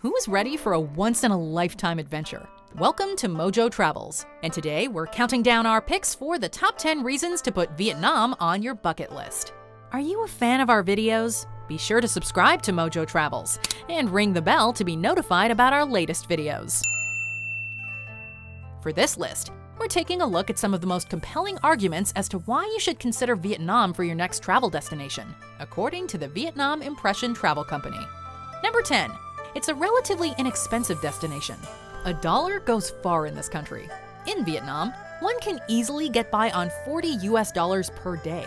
Who's ready for a once-in-a-lifetime adventure? Welcome to MojoTravels, and today we're counting down our picks for the top 10 reasons to put Vietnam on your bucket list. Are you a fan of our videos? Be sure to subscribe to MojoTravels and ring the bell to be notified about our latest videos. For this list, we're taking a look at some of the most compelling arguments as to why you should consider Vietnam for your next travel destination, according to the Vietnam Impression Travel Company. Number 10. It's a relatively inexpensive destination. $1 goes far in this country. In Vietnam, one can easily get by on $40 per day.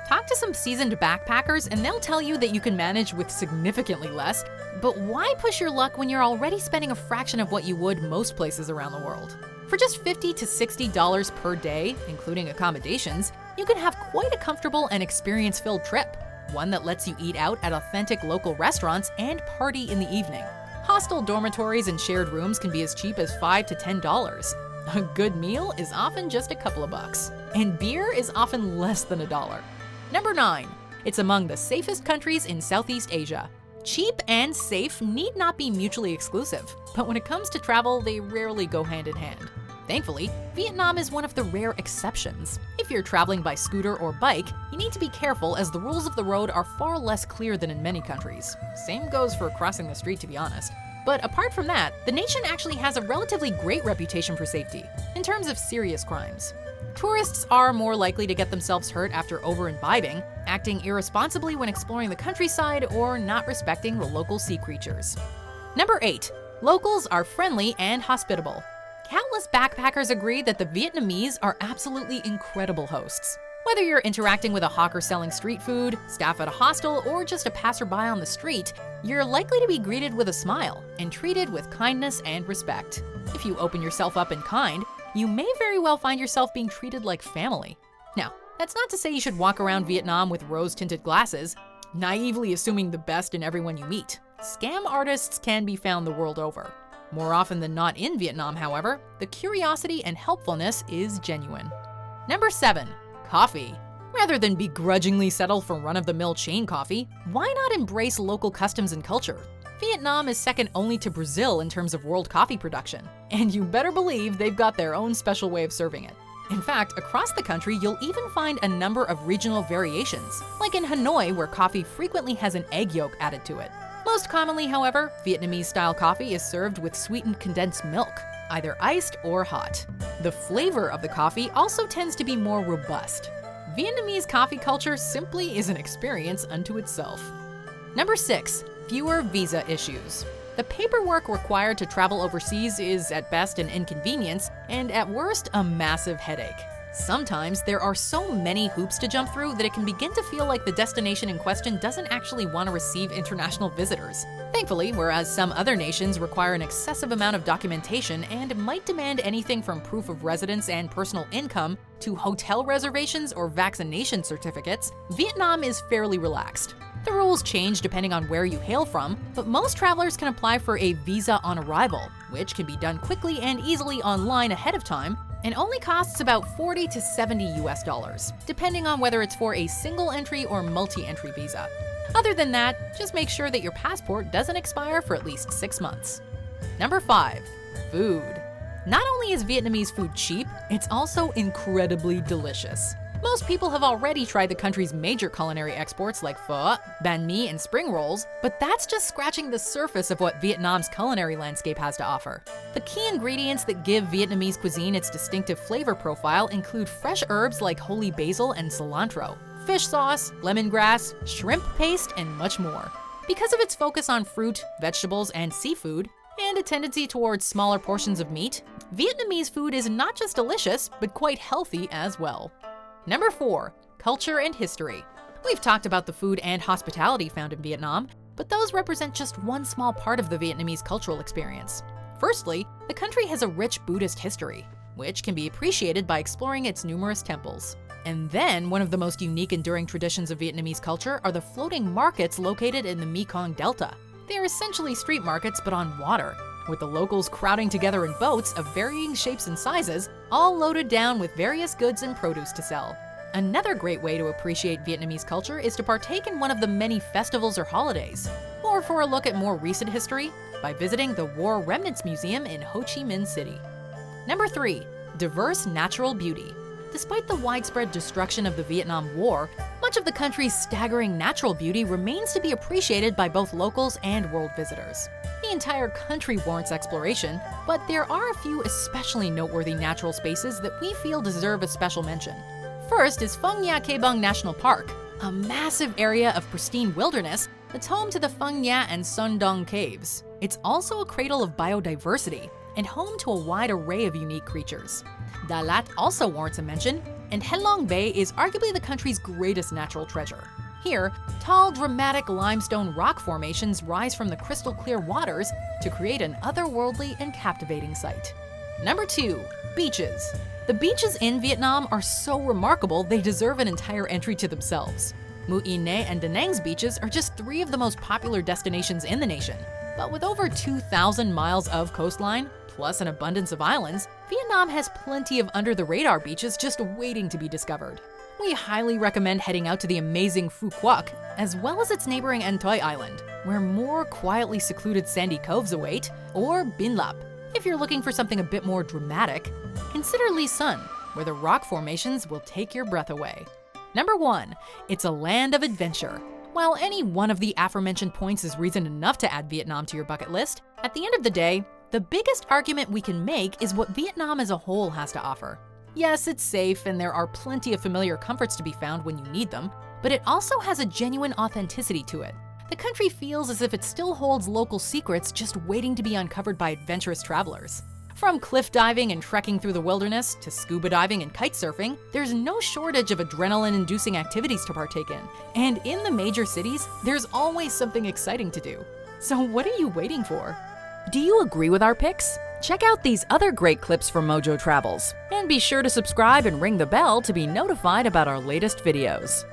Talk to some seasoned backpackers and they'll tell you that you can manage with significantly less, but why push your luck when you're already spending a fraction of what you would most places around the world? For just $50 to $60 per day, including accommodations, you can have quite a comfortable and experience-filled trip. One that lets you eat out at authentic local restaurants and party in the evening. Hostel dormitories and shared rooms can be as cheap as $5 to $10. A good meal is often just a couple of bucks, and beer is often less than $1. Number 9. It's among the safest countries in Southeast Asia. Cheap and safe need not be mutually exclusive, but when it comes to travel, they rarely go hand in hand. Thankfully, Vietnam is one of the rare exceptions. If you're traveling by scooter or bike, you need to be careful as the rules of the road are far less clear than in many countries. Same goes for crossing the street, to be honest. But apart from that, the nation actually has a relatively great reputation for safety, in terms of serious crimes. Tourists are more likely to get themselves hurt after over-imbibing, acting irresponsibly when exploring the countryside, or not respecting the local sea creatures. Number 8. Locals are friendly and hospitable. Countless backpackers agree that the Vietnamese are absolutely incredible hosts. Whether you're interacting with a hawker selling street food, staff at a hostel, or just a passerby on the street, you're likely to be greeted with a smile and treated with kindness and respect. If you open yourself up in kind, you may very well find yourself being treated like family. Now, that's not to say you should walk around Vietnam with rose-tinted glasses, naively assuming the best in everyone you meet. Scam artists can be found the world over. More often than not in Vietnam, however, the curiosity and helpfulness is genuine. Number 7. Coffee. Rather than begrudgingly settle for run-of-the-mill chain coffee, why not embrace local customs and culture? Vietnam is second only to Brazil in terms of world coffee production, and you better believe they've got their own special way of serving it. In fact, across the country, you'll even find a number of regional variations, like in Hanoi, where coffee frequently has an egg yolk added to it. Most commonly, however, Vietnamese-style coffee is served with sweetened condensed milk, either iced or hot. The flavor of the coffee also tends to be more robust. Vietnamese coffee culture simply is an experience unto itself. Number 6. Fewer visa issues. The paperwork required to travel overseas is at best an inconvenience, and at worst a massive headache. Sometimes there are so many hoops to jump through that it can begin to feel like the destination in question doesn't actually want to receive international visitors. Thankfully, whereas some other nations require an excessive amount of documentation and might demand anything from proof of residence and personal income to hotel reservations or vaccination certificates, Vietnam is fairly relaxed. The rules change depending on where you hail from, but most travelers can apply for a visa on arrival, which can be done quickly and easily online ahead of time, and only costs about $40 to $70, depending on whether it's for a single entry or multi-entry visa. Other than that, just make sure that your passport doesn't expire for at least 6 months. Number 5. Food. Not only is Vietnamese food cheap, it's also incredibly delicious. Most people have already tried the country's major culinary exports like pho, banh mi, and spring rolls, but that's just scratching the surface of what Vietnam's culinary landscape has to offer. The key ingredients that give Vietnamese cuisine its distinctive flavor profile include fresh herbs like holy basil and cilantro, fish sauce, lemongrass, shrimp paste, and much more. Because of its focus on fruit, vegetables, and seafood, and a tendency towards smaller portions of meat, Vietnamese food is not just delicious, but quite healthy as well. Number 4. Culture and history. We've talked about the food and hospitality found in Vietnam, but those represent just one small part of the Vietnamese cultural experience. Firstly, the country has a rich Buddhist history, which can be appreciated by exploring its numerous temples. And then, one of the most unique enduring traditions of Vietnamese culture are the floating markets located in the Mekong Delta. They are essentially street markets but on water, with the locals crowding together in boats of varying shapes and sizes, all loaded down with various goods and produce to sell. Another great way to appreciate Vietnamese culture is to partake in one of the many festivals or holidays. Or for a look at more recent history, by visiting the War Remnants Museum in Ho Chi Minh City. Number 3. Diverse natural beauty. Despite the widespread destruction of the Vietnam War, much of the country's staggering natural beauty remains to be appreciated by both locals and world visitors. The entire country warrants exploration, but there are a few especially noteworthy natural spaces that we feel deserve a special mention. First is Phong Nha Ke Bang National Park, a massive area of pristine wilderness that's home to the Phong Nha and Son Dong caves. It's also a cradle of biodiversity and home to a wide array of unique creatures. Da Lat also warrants a mention, and Hen Long Bay is arguably the country's greatest natural treasure. Here, tall, dramatic limestone rock formations rise from the crystal clear waters to create an otherworldly and captivating sight. Number 2. Beaches. The beaches in Vietnam are so remarkable they deserve an entire entry to themselves. Mui Ne and Da Nang's beaches are just 3 of the most popular destinations in the nation. But with over 2,000 miles of coastline, plus an abundance of islands, Vietnam has plenty of under-the-radar beaches just waiting to be discovered. We highly recommend heading out to the amazing Phu Quoc, as well as its neighboring An Toi Island, where more quietly secluded sandy coves await, or Bin Lap. If you're looking for something a bit more dramatic, consider Ly Sun, where the rock formations will take your breath away. Number 1. It's a land of adventure. While any one of the aforementioned points is reason enough to add Vietnam to your bucket list, at the end of the day, the biggest argument we can make is what Vietnam as a whole has to offer. Yes, it's safe and there are plenty of familiar comforts to be found when you need them, but it also has a genuine authenticity to it. The country feels as if it still holds local secrets just waiting to be uncovered by adventurous travelers. From cliff diving and trekking through the wilderness to scuba diving and kite surfing, there's no shortage of adrenaline-inducing activities to partake in. And in the major cities, there's always something exciting to do. So what are you waiting for? Do you agree with our picks? Check out these other great clips from MojoTravels, and be sure to subscribe and ring the bell to be notified about our latest videos.